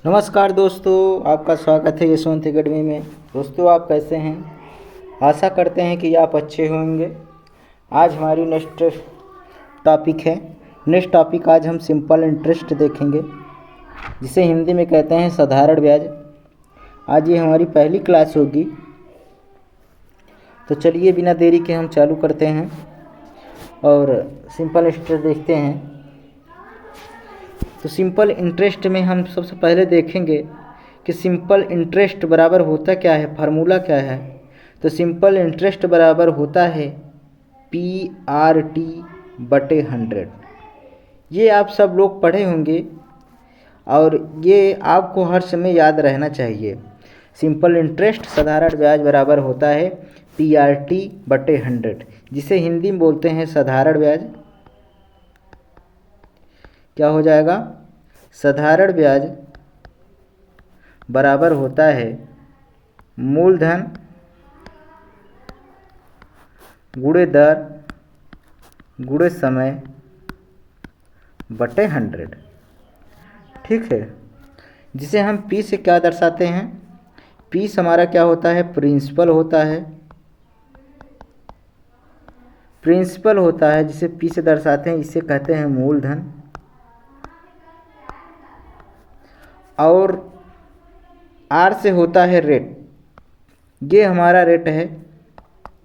नमस्कार दोस्तों, आपका स्वागत है यशवंत अकेडमी में। दोस्तों, आप कैसे हैं? आशा करते हैं कि आप अच्छे होंगे। आज हमारी नेक्स्ट टॉपिक आज हम सिंपल इंटरेस्ट देखेंगे, जिसे हिंदी में कहते हैं साधारण ब्याज। आज ये हमारी पहली क्लास होगी, तो चलिए बिना देरी के हम चालू करते हैं और सिंपल इंटरेस्ट देखते हैं। तो सिंपल इंटरेस्ट में हम सबसे पहले देखेंगे कि सिंपल इंटरेस्ट बराबर होता क्या है, फार्मूला क्या है। तो सिंपल इंटरेस्ट बराबर होता है PRT/100। ये आप सब लोग पढ़े होंगे और ये आपको हर समय याद रहना चाहिए। सिंपल इंटरेस्ट साधारण ब्याज बराबर होता है PRT/100, जिसे हिंदी में बोलते हैं साधारण ब्याज। क्या हो जाएगा? साधारण ब्याज बराबर होता है मूलधन गुणे दर गुणे समय बटे 100। ठीक है, जिसे हम P से क्या दर्शाते हैं? P से हमारा क्या होता है? प्रिंसिपल होता है। प्रिंसिपल होता है जिसे P से दर्शाते हैं, इसे कहते हैं मूलधन। और R से होता है रेट। ये हमारा रेट है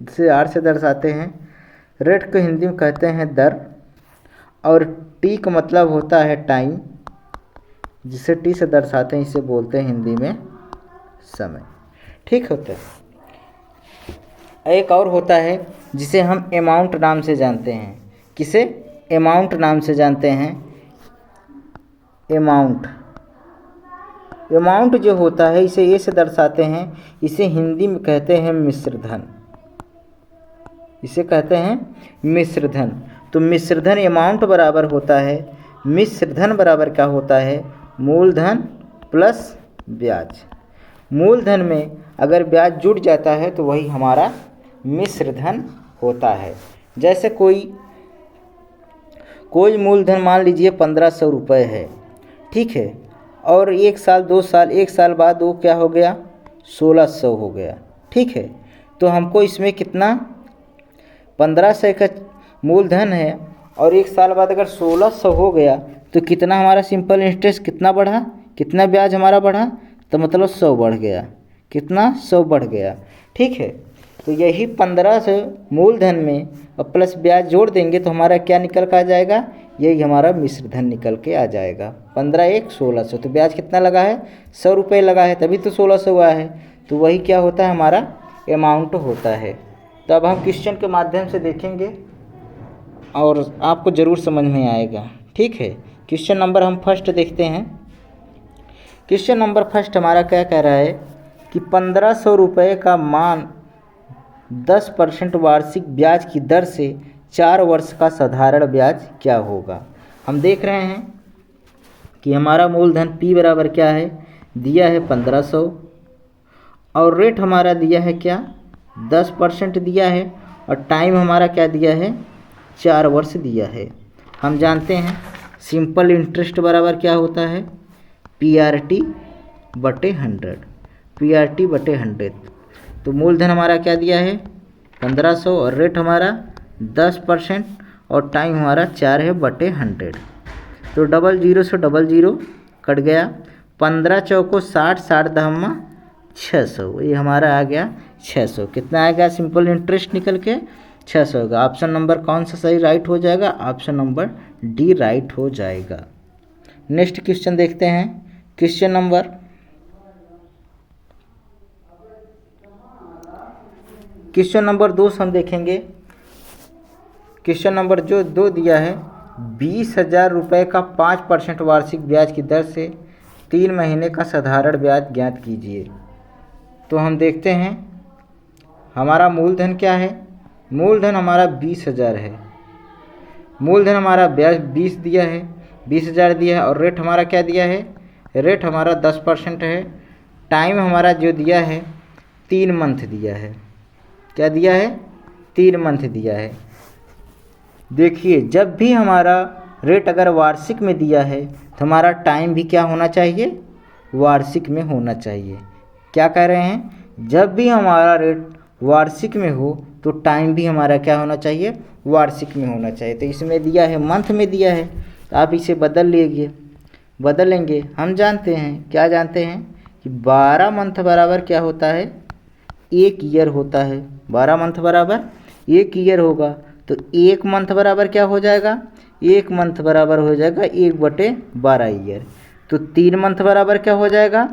जिसे R से दर्शाते हैं। रेट को हिंदी में कहते हैं दर। और T का मतलब होता है टाइम, जिसे T से दर्शाते हैं, इसे बोलते हैं हिंदी में समय। ठीक होता है। एक और होता है जिसे हम अमाउंट नाम से जानते हैं। किसे अमाउंट नाम से जानते हैं? अमाउंट जो होता है इसे ए से दर्शाते हैं, इसे हिंदी में कहते हैं मिश्रधन। इसे कहते हैं मिश्रधन। तो मिश्रधन अमाउंट बराबर होता है, मिश्रधन बराबर क्या होता है? मूलधन प्लस ब्याज। मूलधन में अगर ब्याज जुड़ जाता है तो वही हमारा मिश्रधन होता है। जैसे कोई मूलधन मान लीजिए 1500 रुपये है, ठीक है, और 1 साल 2 साल 1 साल बाद वो क्या हो गया? 1600 हो गया। ठीक है, तो हमको इसमें कितना 1500 का मूलधन है और 1 साल बाद अगर 1600 हो गया तो कितना हमारा सिंपल इंटरेस्ट कितना बढ़ा, कितना ब्याज हमारा बढ़ा? तो मतलब 100 बढ़ गया। कितना? 100 बढ़ गया। ठीक है, तो यही 1500 मूलधन में और प्लस ब्याज जोड़ देंगे तो हमारा क्या निकल कर आ जाएगा? यही हमारा मिश्रधन निकल के आ जाएगा। 15 1 1600। तो ब्याज कितना लगा है? 100 रुपये लगा है, तभी तो 1600 हुआ है। तो वही क्या होता है? हमारा अमाउंट होता है। तो अब हम क्वेश्चन के माध्यम से देखेंगे और आपको ज़रूर समझ में आएगा। ठीक है, क्वेश्चन नंबर हम फर्स्ट देखते हैं। क्वेश्चन नंबर फर्स्ट हमारा क्या कह रहा है कि 1500 रुपये का मान 10% वार्षिक ब्याज की दर से 4 वर्ष का साधारण ब्याज क्या होगा। हम देख रहे हैं कि हमारा मूलधन P बराबर क्या है? दिया है 1500 और रेट हमारा दिया है क्या? 10% दिया है और टाइम हमारा क्या दिया है? 4 वर्ष दिया है। हम जानते हैं सिंपल इंटरेस्ट बराबर क्या होता है? PRT/100। PRT/100। तो मूलधन हमारा क्या दिया है? 1500 और रेट हमारा 10% और टाइम हमारा 4 है बटे 100। तो 00 से 00 कट गया। 15 चौको 60, 60 दहमा 600। ये हमारा आ गया 600। कितना आ गया सिंपल इंटरेस्ट निकल के? 600 होगा। ऑप्शन नंबर कौन सा सही राइट हो जाएगा? ऑप्शन नंबर डी राइट हो जाएगा। नेक्स्ट क्वेश्चन देखते हैं। क्वेश्चन नंबर 2 हम देखेंगे। क्वेश्चन नंबर जो 2 दिया है, 20,000 रुपये का 5% वार्षिक ब्याज की दर से 3 महीने का साधारण ब्याज ज्ञात कीजिए। तो हम देखते हैं हमारा मूलधन क्या है? मूलधन हमारा 20,000 है। मूलधन हमारा ब्याज 20 दिया है, 20,000 दिया है और रेट हमारा क्या दिया है? रेट हमारा 10% है। टाइम हमारा जो दिया है 3 मंथ दिया है। क्या दिया है? 3 मंथ दिया है। देखिए, जब भी हमारा रेट अगर वार्षिक में दिया है तो हमारा टाइम भी क्या होना चाहिए? वार्षिक में होना चाहिए। क्या कह रहे हैं, जब भी हमारा रेट वार्षिक में हो तो टाइम भी हमारा क्या होना चाहिए, वार्षिक में होना चाहिए। तो इसमें दिया है मंथ में दिया है, तो आप इसे बदलेंगे। हम जानते हैं, क्या जानते हैं कि 12 मंथ बराबर क्या होता है, 1 ईयर होता है। 12 मंथ बराबर 1 ईयर होगा, तो 1 मंथ बराबर क्या हो जाएगा, 1 मंथ बराबर हो जाएगा 1/12 ईयर। तो 3 मंथ बराबर क्या हो जाएगा,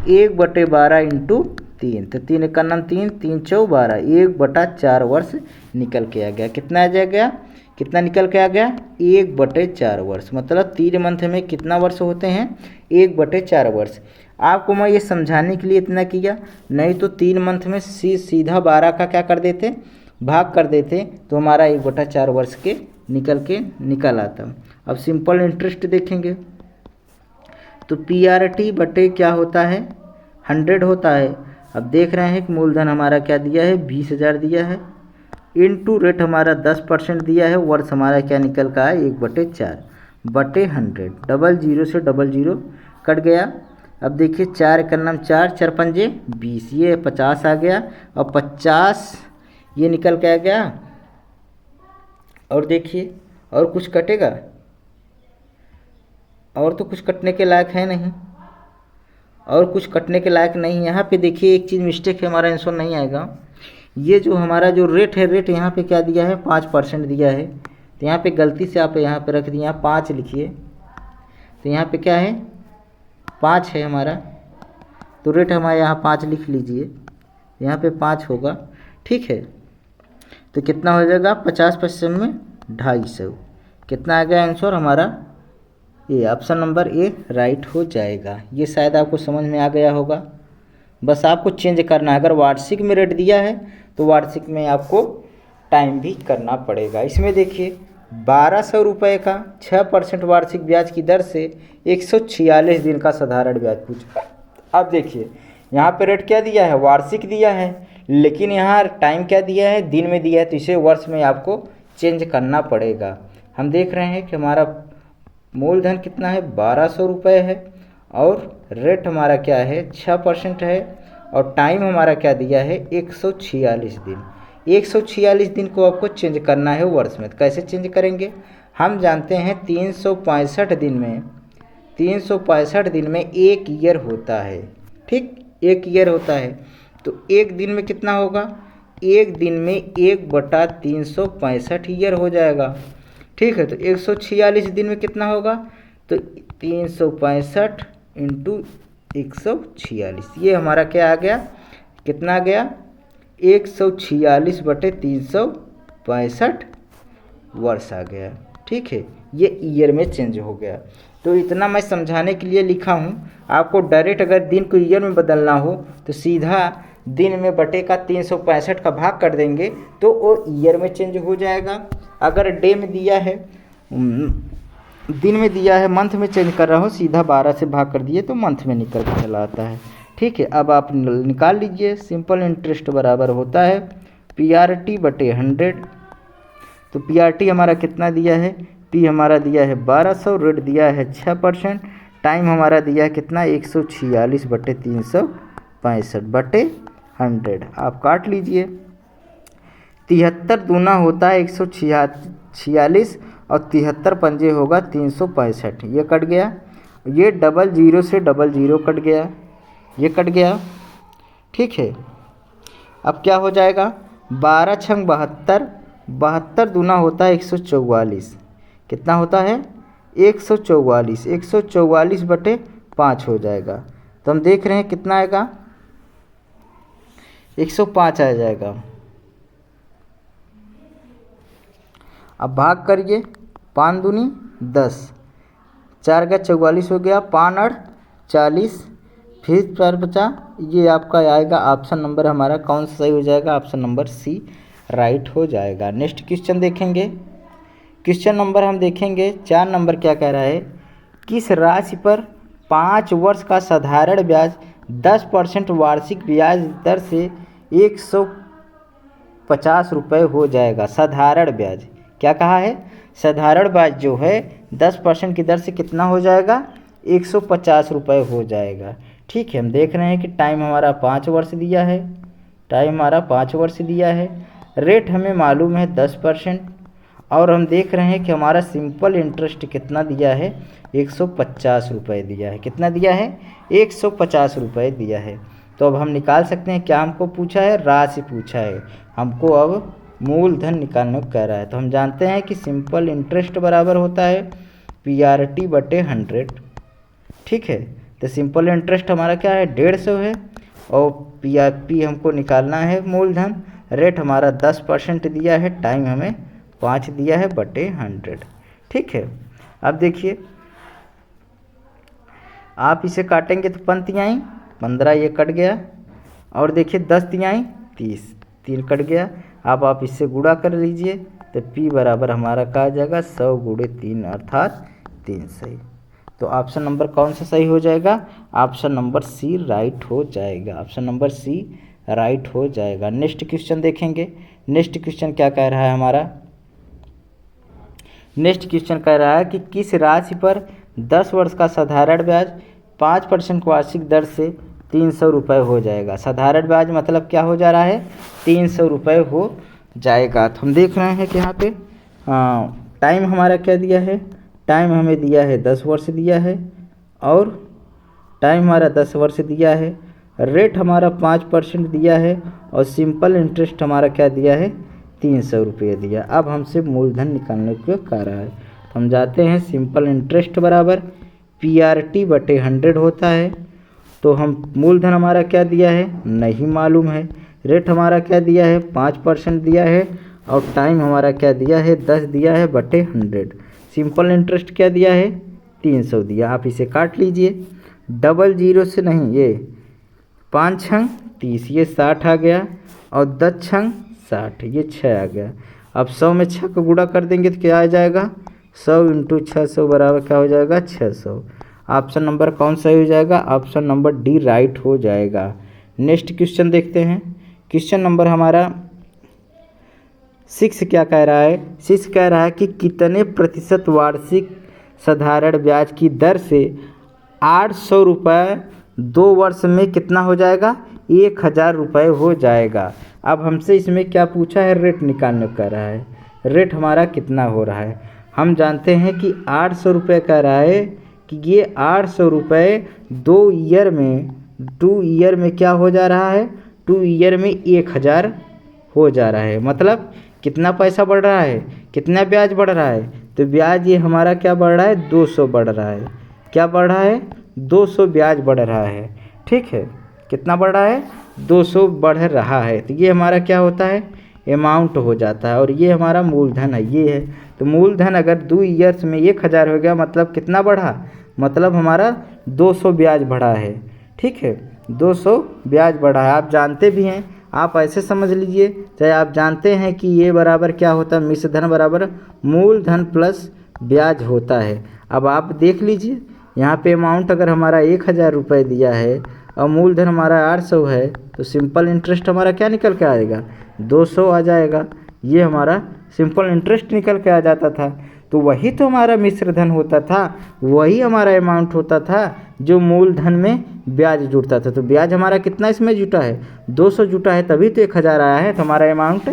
1/12 इंटू 3, तो 3 का नाम 3, 3 चौ 12, 1/4 वर्ष निकल के आ गया। कितना आ जाएगा, कितना निकल के आ गया, 1/4 वर्ष। मतलब 3 मंथ में कितना वर्ष होते हैं, 1/4 वर्ष। आपको मैं ये समझाने के लिए इतना किया, नहीं तो 3 मंथ में सीधा 12 का क्या कर देते, भाग कर देते, तो हमारा 1/4 वर्ष के निकल आता। अब सिंपल इंटरेस्ट देखेंगे तो PRT बटे क्या होता है, 100 होता है। अब देख रहे हैं कि मूलधन हमारा क्या दिया है, 20,000 दिया है, इनटू रेट हमारा 10% दिया है, वर्ष हमारा क्या निकल का है, 1/4 बटे 100। 00 से 00 कट गया। अब देखिए 4 का नाम 4, 4 पंजे 20, ये 50 आ गया, और 50 ये निकल के आ गया। और देखिए और कुछ कटेगा, और तो कुछ कटने के लायक है नहीं, और कुछ कटने के लायक नहीं। यहाँ पे देखिए एक चीज़ मिस्टेक है, हमारा आंसर नहीं आएगा। ये जो हमारा जो रेट है, रेट यहाँ पे क्या दिया है, 5% दिया है, तो यहाँ पे गलती से आप यहाँ पे रख दिए, यहाँ 5 लिखिए, तो यहाँ पे क्या है, 5 है हमारा, तो रेट हमारे यहाँ 5 लिख लीजिए, यहाँ पे 5 होगा, ठीक है। तो कितना हो जाएगा, 50% में 250, कितना आ गया आंसर हमारा, ये ऑप्शन नंबर ए राइट हो जाएगा। ये शायद आपको समझ में आ गया होगा। बस आपको चेंज करना है, अगर वार्षिक में रेट दिया है तो वार्षिक में आपको टाइम भी करना पड़ेगा। इसमें देखिए 1200 रुपये का 6% वार्षिक ब्याज की दर से 146 दिन का साधारण ब्याज पूछा। अब देखिए यहाँ पे रेट क्या दिया है, वार्षिक दिया है, लेकिन यहाँ टाइम क्या दिया है, दिन में दिया है, तो इसे वर्ष में आपको चेंज करना पड़ेगा। हम देख रहे हैं कि हमारा मूलधन कितना है, 1200 रुपये है, और रेट हमारा क्या है, 6% है, और टाइम हमारा क्या दिया है, 146 दिन। 146 दिन को आपको चेंज करना है वर्ष में। तो कैसे चेंज करेंगे, हम जानते हैं 365 दिन में 1 ईयर होता है, ठीक, 1 ईयर होता है। तो 1 दिन में कितना होगा, 1 दिन में 1/365 ईयर हो जाएगा, ठीक है। तो 146 दिन में कितना होगा, तो 365 इंटू 146, ये हमारा क्या आ गया, कितना आ गया, 146/365 वर्ष आ गया, ठीक है। ये ईयर में चेंज हो गया। तो इतना मैं समझाने के लिए लिखा हूँ। आपको डायरेक्ट अगर दिन को ईयर में बदलना हो तो सीधा दिन में बटे का 365 का भाग कर देंगे तो वो ईयर में चेंज हो जाएगा। अगर डे में दिया है, दिन में दिया है, मंथ में चेंज कर रहा हो, सीधा 12 से भाग कर दिए तो मंथ में निकल के चला आता है, ठीक है। अब आप निकाल लीजिए, सिंपल इंटरेस्ट बराबर होता है PRT बटे 100। तो PRT हमारा कितना दिया है, P हमारा दिया है 1200, रेट दिया है 6%, टाइम हमारा दिया है कितना, 146/365 बटे 100। आप काट लीजिए, 73 दूना होता है 146, और 73 पंजे होगा 365, ये कट गया। ये 00 से 00 कट गया, ये कट गया, ठीक है। अब क्या हो जाएगा, 12 छंग 72, 72 दूना होता है 144, कितना होता है, 144, 144 बटे 5 हो जाएगा। तो हम देख रहे हैं कितना आएगा, 105 आ जाएगा। अब भाग करिए, 5 दूनी 10, 4 का 44 हो गया, 5 8 40, फिर 4 बचा, ये आपका आएगा ऑप्शन नंबर हमारा कौन सा सही हो जाएगा, ऑप्शन नंबर सी राइट हो जाएगा। नेक्स्ट क्वेश्चन देखेंगे, क्वेश्चन नंबर हम देखेंगे 4 नंबर क्या कह रहा है, किस राशि पर 5 वर्ष का साधारण ब्याज 10% वार्षिक ब्याज दर से 150 रुपये हो जाएगा। साधारण ब्याज क्या कहा है, साधारण ब्याज जो है 10% की दर से कितना हो जाएगा, 150 रुपये हो जाएगा। ठीक है, हम देख रहे हैं कि टाइम हमारा 5 वर्ष दिया है, टाइम हमारा 5 वर्ष दिया है, रेट हमें मालूम है 10%, और हम देख रहे हैं कि हमारा सिंपल इंटरेस्ट कितना दिया है, 150 रुपये दिया है। कितना दिया है? 150 रुपये दिया है। तो अब हम निकाल सकते हैं, क्या हमको पूछा है? राशि पूछा है, हमको अब मूलधन निकालने को कह रहा है। तो हम जानते हैं कि सिंपल इंटरेस्ट बराबर होता है PRT बटे 100। ठीक है, तो सिंपल इंटरेस्ट हमारा क्या है? 150 है, और PRP हमको निकालना है मूलधन। रेट हमारा 10% दिया है, टाइम हमें 5 दिया है बटे 100। ठीक है, अब देखिए आप इसे काटेंगे तो 5 तिहाई 15, ये कट गया, और देखिए 10 तिहाई 30, 3 कट गया। अब आप इससे गुणा कर लीजिए तो P बराबर हमारा क्या आ जाएगा? 100 गुणे 3 अर्थात 3 सही। तो ऑप्शन नंबर कौन सा सही हो जाएगा? ऑप्शन नंबर सी राइट हो जाएगा। ऑप्शन नंबर सी राइट हो जाएगा। नेक्स्ट क्वेश्चन देखेंगे। नेक्स्ट क्वेश्चन क्या कह रहा है हमारा? नेक्स्ट क्वेश्चन कह रहा है कि किस राशि पर 10 वर्ष का साधारण ब्याज 5% वार्षिक दर से 300 रुपये हो जाएगा। साधारण ब्याज मतलब क्या हो जा रहा है? 300 रुपये हो जाएगा। तो हम देख रहे हैं कि यहाँ पे टाइम हमारा क्या दिया है? टाइम हमें दिया है 10 वर्ष दिया है, और टाइम हमारा 10 वर्ष दिया है, रेट हमारा 5% दिया है, और सिंपल इंटरेस्ट हमारा क्या दिया है? 300 रुपये दिया। अब हमसे मूलधन निकालने को कह रहा है। हम जाते हैं, सिंपल इंटरेस्ट बराबर PRT बटे 100 होता है। तो हम मूलधन हमारा क्या दिया है? नहीं मालूम है। रेट हमारा क्या दिया है? 5% दिया है, और टाइम हमारा क्या दिया है? 10 दिया है बटे 100। सिंपल इंटरेस्ट क्या दिया है? 300 दिया। आप इसे काट लीजिए, 00 से नहीं, ये 5 छंग 30, ये 60 आ गया, और 10 छंग 60, ये 6 आ गया। अब 100 में 6 को गुणा कर देंगे तो क्या आ जाएगा? 100 × 600 बराबर क्या हो जाएगा? 600। ऑप्शन नंबर कौन सा हो जाएगा? ऑप्शन नंबर डी राइट हो जाएगा। नेक्स्ट क्वेश्चन देखते हैं। क्वेश्चन नंबर हमारा 6 क्या कह रहा है? 6 कह रहा है कि कितने प्रतिशत वार्षिक साधारण ब्याज की दर से 800 रुपये 2 वर्ष में कितना हो जाएगा? 1000 रुपये हो जाएगा। अब हमसे इसमें क्या पूछा है? रेट निकालने को कह रहा है। रेट हमारा कितना हो रहा है? हम जानते हैं कि 800 रुपये कह रहा है कि ये 800 रुपये 2 ईयर में क्या हो जा रहा है? 2 ईयर में 1000 हो जा रहा है। मतलब कितना पैसा बढ़ रहा है? कितना ब्याज बढ़ रहा है? तो ब्याज ये हमारा क्या बढ़ रहा है? 200 बढ़ रहा है। क्या बढ़ रहा है? 200 ब्याज बढ़ रहा है। ठीक है, कितना बढ़ रहा है? 200 बढ़ रहा है। तो ये हमारा क्या होता है? अमाउंट हो जाता है, और ये हमारा मूलधन है, ये है। तो मूलधन अगर 2 ईयर्स में 1000 हो गया, मतलब कितना बढ़ा? मतलब हमारा 200 ब्याज बढ़ा है। ठीक है, 200 ब्याज बढ़ा है। आप जानते भी हैं, आप ऐसे समझ लीजिए, चाहे आप जानते हैं कि ये बराबर क्या होता है? मिश्र धन बराबर मूलधन प्लस ब्याज होता है। अब आप देख लीजिए, यहाँ पे अमाउंट अगर हमारा 1000 रुपये दिया है और मूलधन हमारा 800 है, तो सिंपल इंटरेस्ट हमारा क्या निकल के आएगा? 200 आ जाएगा। ये हमारा सिंपल इंटरेस्ट निकल के आ जाता था। तो वही तो हमारा मिश्र धन होता था, वही हमारा अमाउंट होता था जो मूलधन में ब्याज जुड़ता था। तो ब्याज हमारा कितना इसमें जुटा है? 200 जुटा है, तभी तो 1000 आया है। तो हमारा अमाउंट,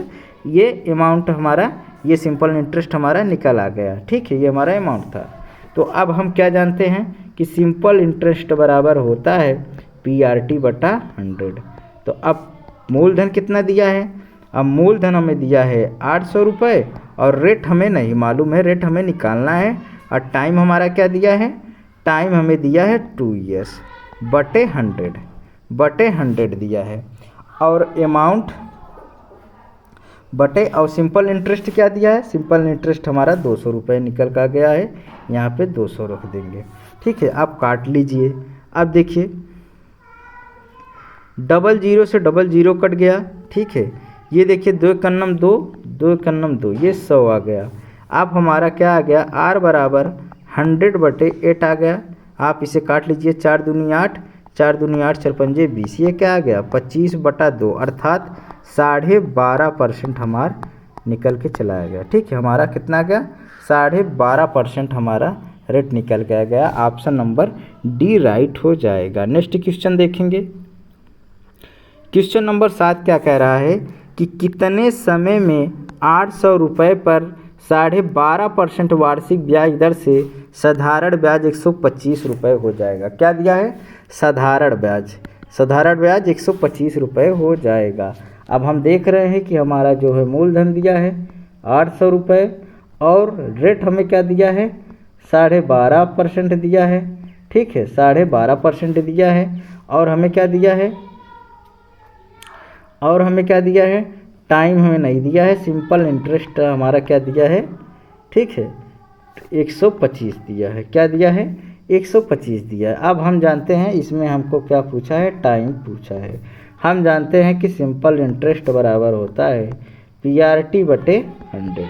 ये अमाउंट हमारा, ये सिंपल इंटरेस्ट हमारा निकल आ गया। ठीक है, ये हमारा अमाउंट था। तो अब हम क्या जानते हैं कि सिंपल इंटरेस्ट बराबर होता है PRT बटा 100। तो अब मूलधन कितना दिया है? अब मूलधन हमें दिया है 800 रुपये, और रेट हमें नहीं मालूम है, रेट हमें निकालना है। और टाइम हमारा क्या दिया है? टाइम हमें दिया है 2 ईयर्स बटे 100 दिया है, और अमाउंट बटे, और सिंपल इंटरेस्ट क्या दिया है? सिंपल इंटरेस्ट हमारा 200 रुपये निकल का गया है। यहाँ पे 200 रख देंगे। ठीक है, आप काट लीजिए। अब देखिए 00 से 00 कट गया। ठीक है, ये देखिए 2 कन्नम 2, 2 कन्नम 2, ये 100 आ गया। अब हमारा क्या आ गया? R बराबर 100 बटे 8 आ गया। आप इसे काट लीजिए, 4 दूनी 8, 4 दूनी 8, 4 पंजे 20, ये क्या आ गया? 25 बटा 2, अर्थात 12.5% हमारा निकल के चला गया। ठीक है, हमारा कितना आ गया? 12.5% हमारा रेट निकल के आ गया। ऑप्शन नंबर डी राइट हो जाएगा। नेक्स्ट क्वेश्चन देखेंगे। क्वेश्चन नंबर 7 क्या कह रहा है कि कितने समय में 800 रुपये पर 12.5% वार्षिक ब्याज दर से साधारण ब्याज 125 रुपये हो जाएगा। क्या दिया है? साधारण ब्याज 125 रुपये हो जाएगा। अब हम देख रहे हैं कि हमारा जो है मूलधन दिया है 800 रुपये और रेट हमें क्या दिया है? 12.5% दिया है। ठीक है, 12.5% दिया है और हमें क्या दिया है? टाइम हमें नहीं दिया है। सिंपल इंटरेस्ट हमारा क्या दिया है? ठीक है, 125 दिया है। क्या दिया है? 125 दिया है। अब हम जानते हैं इसमें हमको क्या पूछा है? टाइम पूछा है। हम जानते हैं कि सिंपल इंटरेस्ट बराबर होता है PRT बटे 100।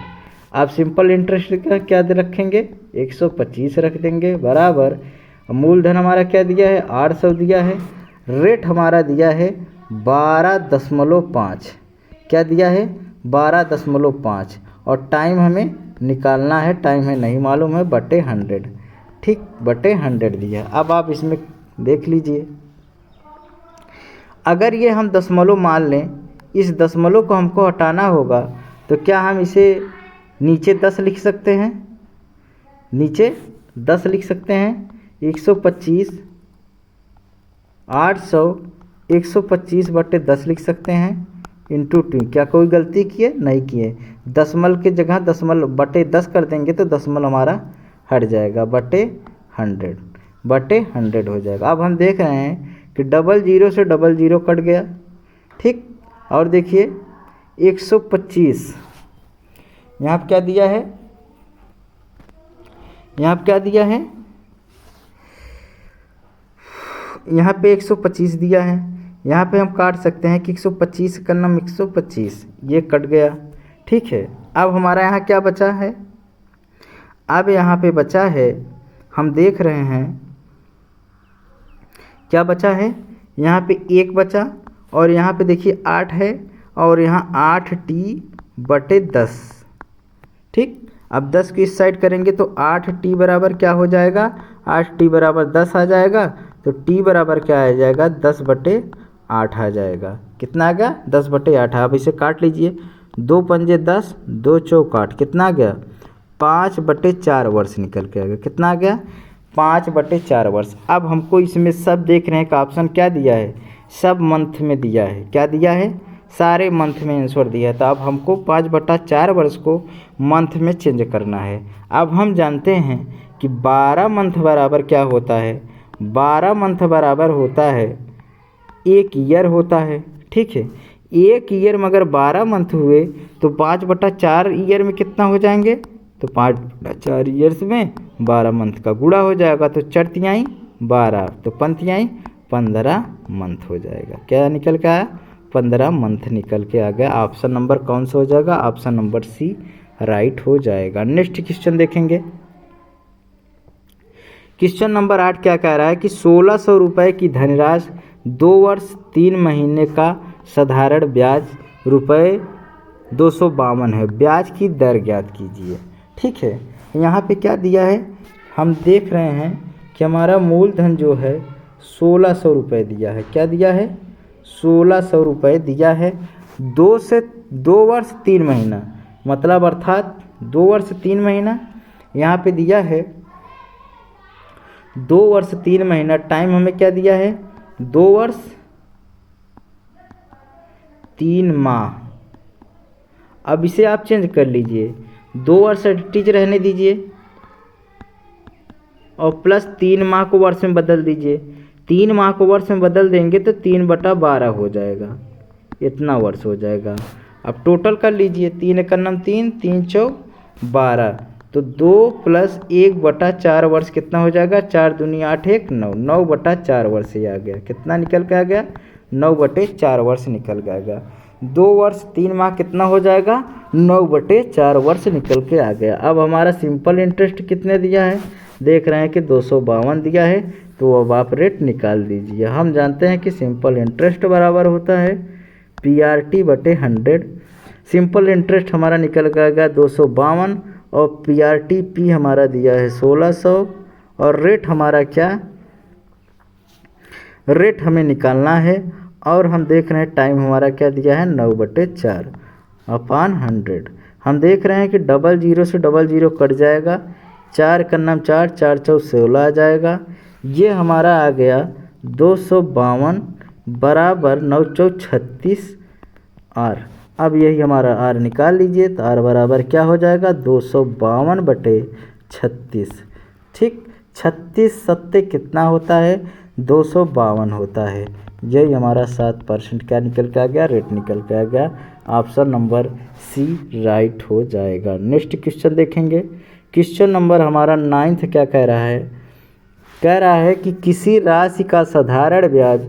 आप सिंपल इंटरेस्ट का क्या रखेंगे? 125 रख देंगे बराबर। मूलधन हमारा क्या दिया है? 800 दिया है। रेट हमारा दिया है 12.5। क्या दिया है? 12.5 और टाइम हमें निकालना है, टाइम हमें नहीं मालूम है, बटे 100। ठीक, बटे 100 दिया। अब आप इसमें देख लीजिए, अगर ये हम दशमलव मान लें, इस दशमलव को हमको हटाना होगा तो क्या हम इसे नीचे 10 लिख सकते हैं? नीचे 10 लिख सकते हैं। 125 800 125 बटे 10 लिख सकते हैं इंटू 2। क्या कोई गलती किए? नहीं किए। दशमलव की जगह दशमलव बटे 10 कर देंगे तो दशमलव हमारा हट जाएगा, बटे 100 हो जाएगा। अब हम देख रहे हैं कि 00 से 00 कट गया। ठीक, और देखिए 125 यहाँ पर क्या दिया है? यहाँ पे 125 दिया है। यहाँ पे हम काट सकते हैं कि 125 का नाम 125, ये कट गया। ठीक है, अब हमारा यहाँ क्या बचा है? अब यहाँ पे बचा है, हम देख रहे हैं क्या बचा है? यहाँ पे 1 बचा और यहाँ पे देखिए 8 है और यहाँ 8T बटे 10। ठीक, अब 10 को इस साइड करेंगे तो 8T बराबर क्या हो जाएगा? 8T बराबर 10 आ जाएगा। तो T बराबर क्या आ जाएगा? 10 बटे 8 आ जाएगा। कितना आ गया? 10 बटे 8। आप इसे काट लीजिए। 2 पंजे 10, 2 चौक 8, कितना आ गया? 5 बटे 4 वर्ष निकल के आ गया। कितना आ गया? 5 बटे 4 वर्ष। अब हमको इसमें सब देख रहे हैं कि ऑप्शन क्या दिया है? सब मंथ में दिया है। क्या दिया है? सारे मंथ में आंसर दिया है। तो अब हमको 5 बटा 4 वर्ष को मंथ में चेंज करना है। अब हम जानते हैं कि 12 मंथ बराबर क्या होता है? 12 मंथ बराबर होता है 1 ईयर होता है। ठीक है, 1 ईयर में अगर 12 मंथ हुए तो 5 बटा 4 ईयर में कितना हो जाएंगे? तो 5 बटा 4 ईयर्स में 12 मंथ का गुणा हो जाएगा। तो 4 तिहाई 12, तो 5 तिहाई 15 मंथ हो जाएगा। क्या निकल के आया? 15 मंथ निकल के आ गया। ऑप्शन नंबर कौन सा हो जाएगा? ऑप्शन नंबर सी राइट हो जाएगा। नेक्स्ट क्वेश्चन देखेंगे। क्वेश्चन नंबर 8 क्या कह रहा है कि 1600 रुपये की धनराशि 2 वर्ष 3 महीने का साधारण ब्याज रुपये 252 है। ब्याज की दर ज्ञात कीजिए। ठीक है, यहाँ पे क्या दिया है? हम देख रहे हैं कि हमारा मूलधन जो है 1600 रुपये दिया है। क्या दिया है? 1600 रुपये दिया है। 2 वर्ष 3 महीना, मतलब अर्थात 2 वर्ष 3 महीना यहाँ पे दिया है। 2 वर्ष 3 महीना, टाइम हमें क्या दिया है? 2 वर्ष 3 माह। अब इसे आप चेंज कर लीजिए, 2 वर्ष टीच रहने दीजिए और प्लस 3 माह को वर्ष में बदल दीजिए। 3 माह को वर्ष में बदल देंगे तो 3 बटा 12 हो जाएगा, इतना वर्ष हो जाएगा। अब टोटल कर लीजिए, 3 का नाम 3, 3 चौक 12, तो 2 प्लस 1 बटा 4 वर्ष कितना हो जाएगा? 4 दूनी 8 1 9, 9 बटा 4 वर्ष ही आ गया। कितना निकल के आ गया? 9 बटे 4 वर्ष निकल के आ गया। 2 वर्ष 3 माह कितना हो जाएगा? 9 बटे 4 वर्ष निकल के आ गया। अब हमारा सिंपल इंटरेस्ट कितने दिया है? देख रहे हैं कि 252 दिया है। तो अब आप रेट निकाल दीजिए। हम जानते हैं कि सिंपल इंटरेस्ट बराबर होता है PRT बटे 100। सिंपल इंटरेस्ट हमारा निकल के आ गया 252 और PRT P हमारा दिया है 1600 और रेट हमारा क्या, रेट हमें निकालना है और हम देख रहे हैं टाइम हमारा क्या दिया है 9/4 अपॉन 100। हम देख रहे हैं कि 00 से 00 कट जाएगा, 4 का नाम 4, 4 चौ 16 आ जाएगा। ये हमारा आ गया 252 बराबर 9 चौ 36 आर। अब यही हमारा आर निकाल लीजिए तो आर बराबर क्या हो जाएगा 252/36। ठीक, 36 सत्ते कितना होता है 252 होता है। यही हमारा 7% क्या निकल के आ गया, रेट निकल के आ गया। ऑप्शन नंबर सी राइट हो जाएगा। नेक्स्ट क्वेश्चन देखेंगे। क्वेश्चन नंबर हमारा 9 क्या कह रहा है, कह रहा है कि किसी राशि का साधारण ब्याज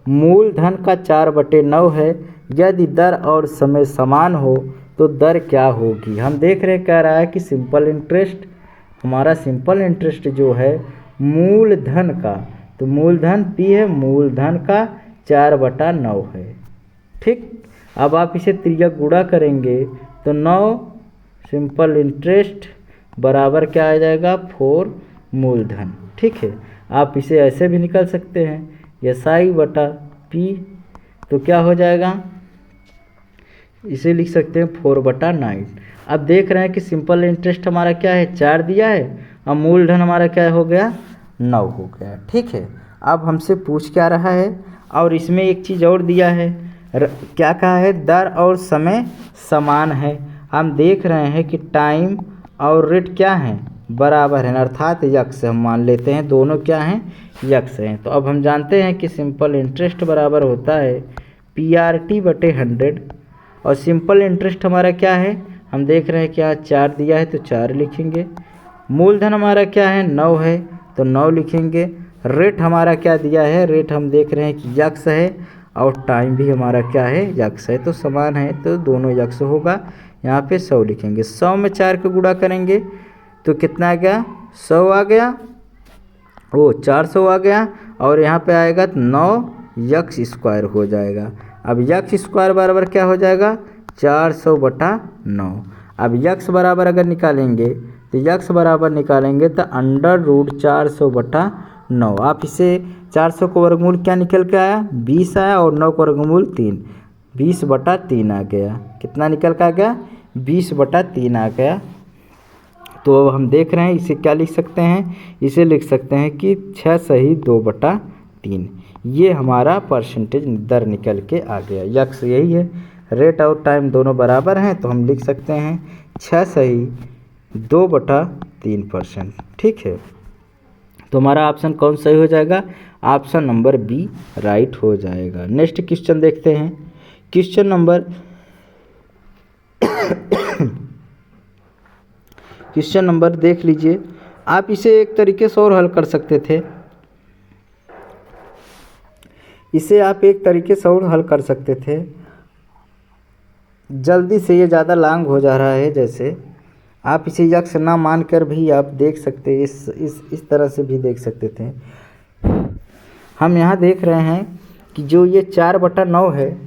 मूलधन का 4/9 है, यदि दर और समय समान हो तो दर क्या होगी। हम देख रहे हैं कह रहा है कि सिंपल इंटरेस्ट, हमारा सिंपल इंटरेस्ट जो है मूलधन का, तो मूलधन P है, मूलधन का 4/9 है। ठीक, अब आप इसे त्रिज्यक गुणा करेंगे तो 9 सिंपल इंटरेस्ट बराबर क्या आ जाएगा 4 मूलधन। ठीक है, आप इसे ऐसे भी निकाल सकते हैं SI/P, तो क्या हो जाएगा, इसे लिख सकते हैं 4/9। अब देख रहे हैं कि सिंपल इंटरेस्ट हमारा क्या है 4 दिया है और मूलधन हमारा क्या हो गया 9 हो गया। ठीक है, अब हमसे पूछ क्या रहा है, और इसमें एक चीज़ और दिया है, क्या कहा है दर और समय समान है। हम देख रहे हैं कि टाइम और रेट क्या है बराबर है, अर्थात यक्स हम मान लेते हैं, दोनों क्या हैं यक्स हैं। तो अब हम जानते हैं कि सिंपल इंटरेस्ट बराबर होता है PRT/100 और सिंपल इंटरेस्ट हमारा क्या है, हम देख रहे हैं कि यहाँ 4 दिया है तो 4 लिखेंगे, मूलधन हमारा क्या है 9 है तो 9 लिखेंगे, रेट हमारा क्या दिया है, रेट हम देख रहे हैं कि यक्स है और टाइम भी हमारा क्या है यक्स है, तो समान है तो दोनों यक्स होगा। यहाँ पे 100 लिखेंगे, 100 में 4 का गुणा करेंगे तो कितना आ गया 100 आ गया, वो 400 आ गया और यहाँ पे आएगा 9x² हो जाएगा। अब x² बराबर क्या हो जाएगा 400/9। अब x बराबर अगर निकालेंगे तो x बराबर निकालेंगे तो √400/9। आप इसे 400 को वर्गमूल क्या निकल के आया 20 आया और 9 को वर्गमूल 3, 20/3 आ गया। कितना निकल के आ गया 20/3 आ गया। तो अब हम देख रहे हैं इसे क्या लिख सकते हैं, इसे लिख सकते हैं कि 6 सही 2/3। ये हमारा परसेंटेज दर निकल के आ गया। यक्स यही है, रेट और टाइम दोनों बराबर हैं तो हम लिख सकते हैं 6 सही 2/3%। ठीक है, तो हमारा ऑप्शन कौन सही हो जाएगा, ऑप्शन नंबर बी राइट हो जाएगा। नेक्स्ट क्वेश्चन देखते हैं। क्वेश्चन नंबर देख लीजिए। आप इसे एक तरीके से और हल कर सकते थे, इसे आप एक तरीके से और हल कर सकते थे, जल्दी से ये ज़्यादा लॉन्ग हो जा रहा है। जैसे आप इसे यक्स ना मानकर भी आप देख सकते, इस तरह से भी देख सकते थे। हम यहाँ देख रहे हैं कि जो ये 4/9 है,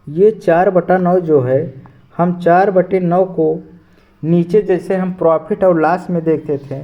ये 4/9 जो है, हम 4/9 को नीचे जैसे हम प्रॉफिट और लॉस में देखते थे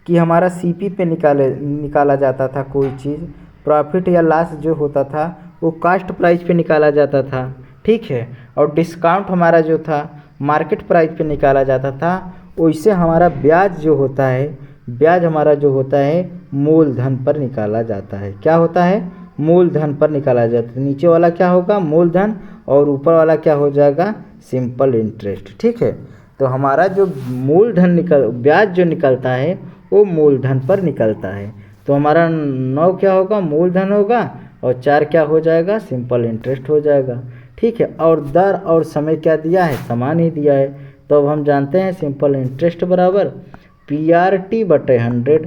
कि हमारा CP पे निकाला जाता था कोई चीज़, प्रॉफिट या लॉस जो होता था वो कास्ट प्राइस पे निकाला जाता था। ठीक है, और डिस्काउंट हमारा जो था मार्केट प्राइस पे निकाला जाता था। वैसे हमारा ब्याज जो होता है, ब्याज हमारा जो होता है मूलधन पर निकाला जाता है। क्या होता है मूलधन पर निकाला जाता है। नीचे वाला क्या होगा मूलधन और ऊपर वाला क्या हो जाएगा सिंपल इंटरेस्ट। ठीक है, तो हमारा जो मूलधन ब्याज जो निकलता है वो मूलधन पर निकलता है। तो हमारा 9 क्या होगा मूलधन होगा और 4 क्या हो जाएगा सिंपल इंटरेस्ट हो जाएगा। ठीक है, और दर और समय क्या दिया है समान ही दिया है। तो अब हम जानते हैं सिंपल इंटरेस्ट बराबर PRT/100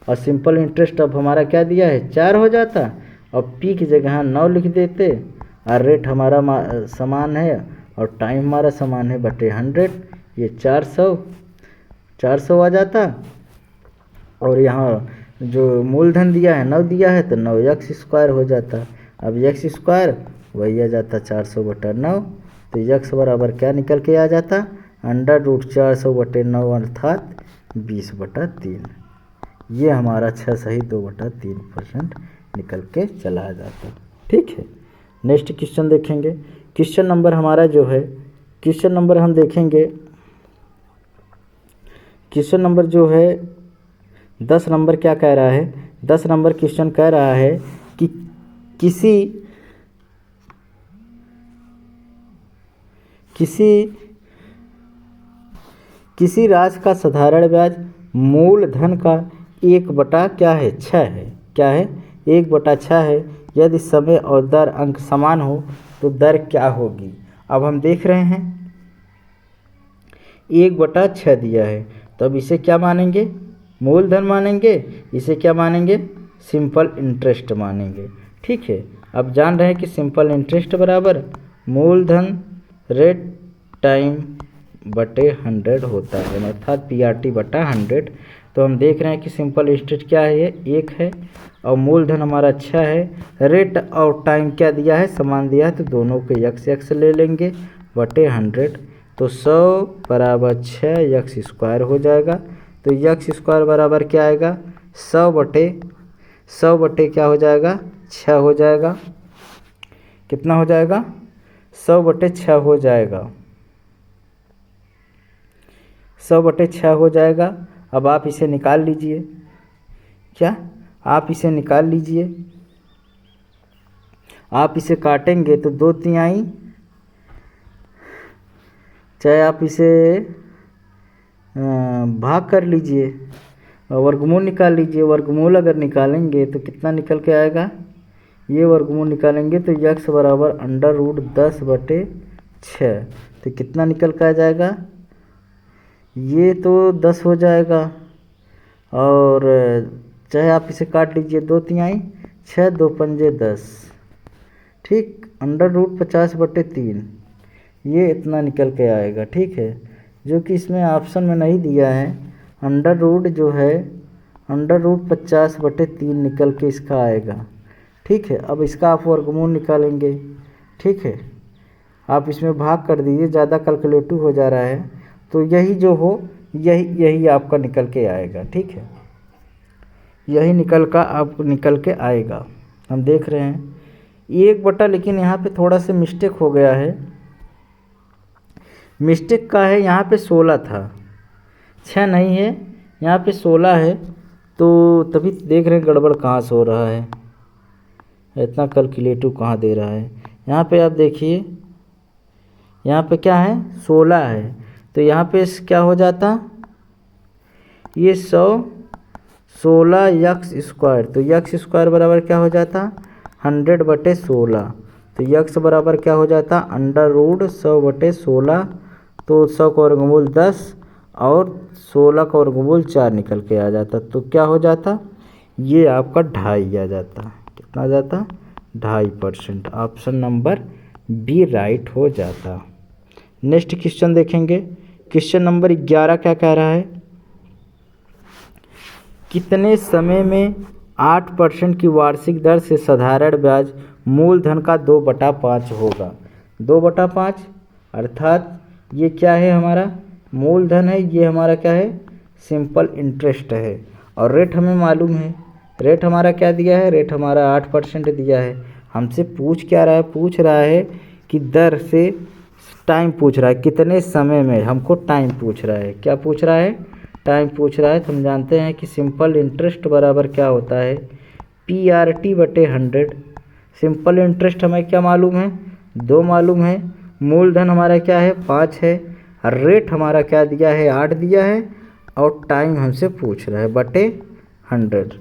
और सिंपल इंटरेस्ट अब हमारा क्या दिया है 4 हो जाता और P की जगह 9 लिख देते और रेट हमारा समान है और टाइम हमारा समान है बटे 100, ये 400 आ जाता और यहाँ जो मूलधन दिया है 9 दिया है तो 9x² हो जाता। अब x² वही आ जाता 400/9, तो x बराबर क्या निकल के आ जाता √400/9 अर्थात 20/3। ये हमारा 6 सही 2/3% निकल के चला जाता। ठीक है, नेक्स्ट क्वेश्चन देखेंगे। क्वेश्चन नंबर हमारा जो है, क्वेश्चन नंबर हम देखेंगे, क्वेश्चन नंबर जो है 10 नंबर क्या कह रहा है। 10 नंबर क्वेश्चन कह रहा है कि किसी राशि का साधारण ब्याज मूलधन का 1/6 क्या है, 6 है, क्या है 1/6 है। यदि समय और दर अंक समान हो तो दर क्या होगी। अब हम देख रहे हैं 1/6 दिया है, तो अब इसे क्या मानेंगे, मूलधन मानेंगे, इसे क्या मानेंगे, सिंपल इंटरेस्ट मानेंगे। ठीक है, अब जान रहे हैं कि सिंपल इंटरेस्ट बराबर मूलधन रेट टाइम बटे 100 होता है, अर्थात PRT/100। तो हम देख रहे हैं कि सिंपल इंटरेस्ट क्या है, ये 1 है और मूलधन हमारा 6 है। रेट और टाइम क्या दिया है, समान दिया है, तो दोनों के x ले लेंगे बटे 100। तो 100 = 6 x² हो जाएगा। तो x² बराबर क्या आएगा, 100 बटे क्या हो जाएगा, 6 हो जाएगा। कितना हो जाएगा, 100/6 हो जाएगा, 100/6 हो जाएगा। अब आप इसे निकाल लीजिए, क्या आप इसे निकाल लीजिए। आप इसे काटेंगे तो 2/3, चाहे आप इसे भाग कर लीजिए, वर्गमूल निकाल लीजिए। वर्गमूल अगर निकालेंगे तो कितना निकल के आएगा, ये वर्गमूल निकालेंगे तो x बराबर √10/6। तो कितना निकल के आ जाएगा, ये तो 10 हो जाएगा। और चाहे आप इसे काट लीजिए, 2/3, 6 2 पंजे 10, ठीक, √50/3 ये इतना निकल के आएगा। ठीक है, जो कि इसमें ऑप्शन में नहीं दिया है। अंडर रूट जो है √50/3 निकल के इसका आएगा। ठीक है, अब इसका आप वर्गमूल निकालेंगे। ठीक है, आप इसमें भाग कर दीजिए, ज़्यादा कैलकुलेटिव हो जा रहा है, तो यही जो हो यही आपका निकल के आएगा। ठीक है, यही निकल के आएगा। हम देख रहे हैं 1/, लेकिन यहाँ पे थोड़ा सा मिस्टेक हो गया है। मिस्टेक का है, यहाँ पे 16 था, 6 नहीं है, यहाँ पे 16 है। तो तभी देख रहे हैं गड़बड़ कहाँ से हो रहा है, इतना कैलकुलेटिव कहाँ दे रहा है। यहाँ पे आप देखिए, यहाँ पे क्या है, 16 है, तो यहाँ पे क्या हो जाता, ये 16x²। तो x² बराबर क्या हो जाता, 100/16। तो x बराबर क्या हो जाता, √100/16। तो 100 का वर्गमूल 10 और 16 का वर्गमूल 4 निकल के आ जाता। तो क्या हो जाता, ये आपका 2.5 आ जाता। कितना आ जाता, 2.5%। ऑप्शन नंबर बी राइट हो जाता। नेक्स्ट क्वेश्चन देखेंगे। क्वेश्चन नंबर 11 क्या कह रहा है, कितने समय में 8% की वार्षिक दर से साधारण ब्याज मूलधन का 2/5 होगा। 2/5 अर्थात ये क्या है, हमारा मूलधन है, ये हमारा क्या है, सिंपल इंटरेस्ट है। और रेट हमें मालूम है, रेट हमारा क्या दिया है, रेट हमारा 8% दिया है। हमसे पूछ क्या रहा है, पूछ रहा है कि दर से टाइम पूछ रहा है, कितने समय में, हमको टाइम पूछ रहा है। क्या पूछ रहा है, टाइम पूछ रहा है। तो हम जानते हैं कि सिंपल इंटरेस्ट बराबर क्या होता है, PRT/100। सिंपल इंटरेस्ट हमें क्या मालूम है, 2 मालूम है। मूलधन हमारा क्या है, 5 है। रेट हमारा क्या दिया है, 8 दिया है। और टाइम हमसे पूछ रहा है बटे 100।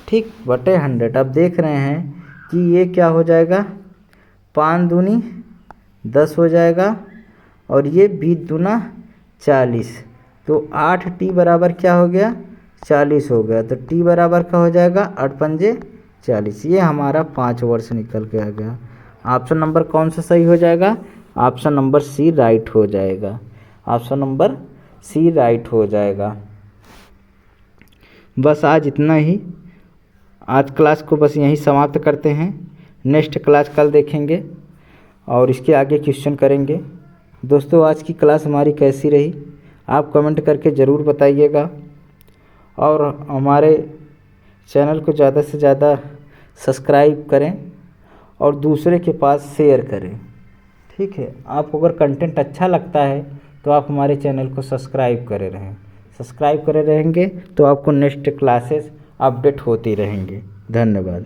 ठीक, बटे 100। अब देख रहे हैं कि ये क्या हो जाएगा, 5 दूनी 10 हो जाएगा और ये 20 दूना 40। तो 8t बराबर क्या हो गया, 40 हो गया। तो t बराबर क्या हो जाएगा, 8 पंजे 40। ये हमारा 5 वर्ष निकल के आ गया। ऑप्शन नंबर कौन सा सही हो जाएगा, ऑप्शन नंबर सी राइट हो जाएगा। ऑप्शन नंबर सी राइट हो जाएगा। बस आज इतना ही, आज क्लास को बस यहीं समाप्त करते हैं। नेक्स्ट क्लास कल देखेंगे और इसके आगे क्वेश्चन करेंगे। दोस्तों आज की क्लास हमारी कैसी रही आप कमेंट करके ज़रूर बताइएगा, और हमारे चैनल को ज़्यादा से ज़्यादा सब्सक्राइब करें और दूसरे के पास शेयर करें। ठीक है, आपको अगर कंटेंट अच्छा लगता है तो आप हमारे चैनल को सब्सक्राइब करे रहेंगे तो आपको नेक्स्ट क्लासेस अपडेट होती रहेंगे। धन्यवाद।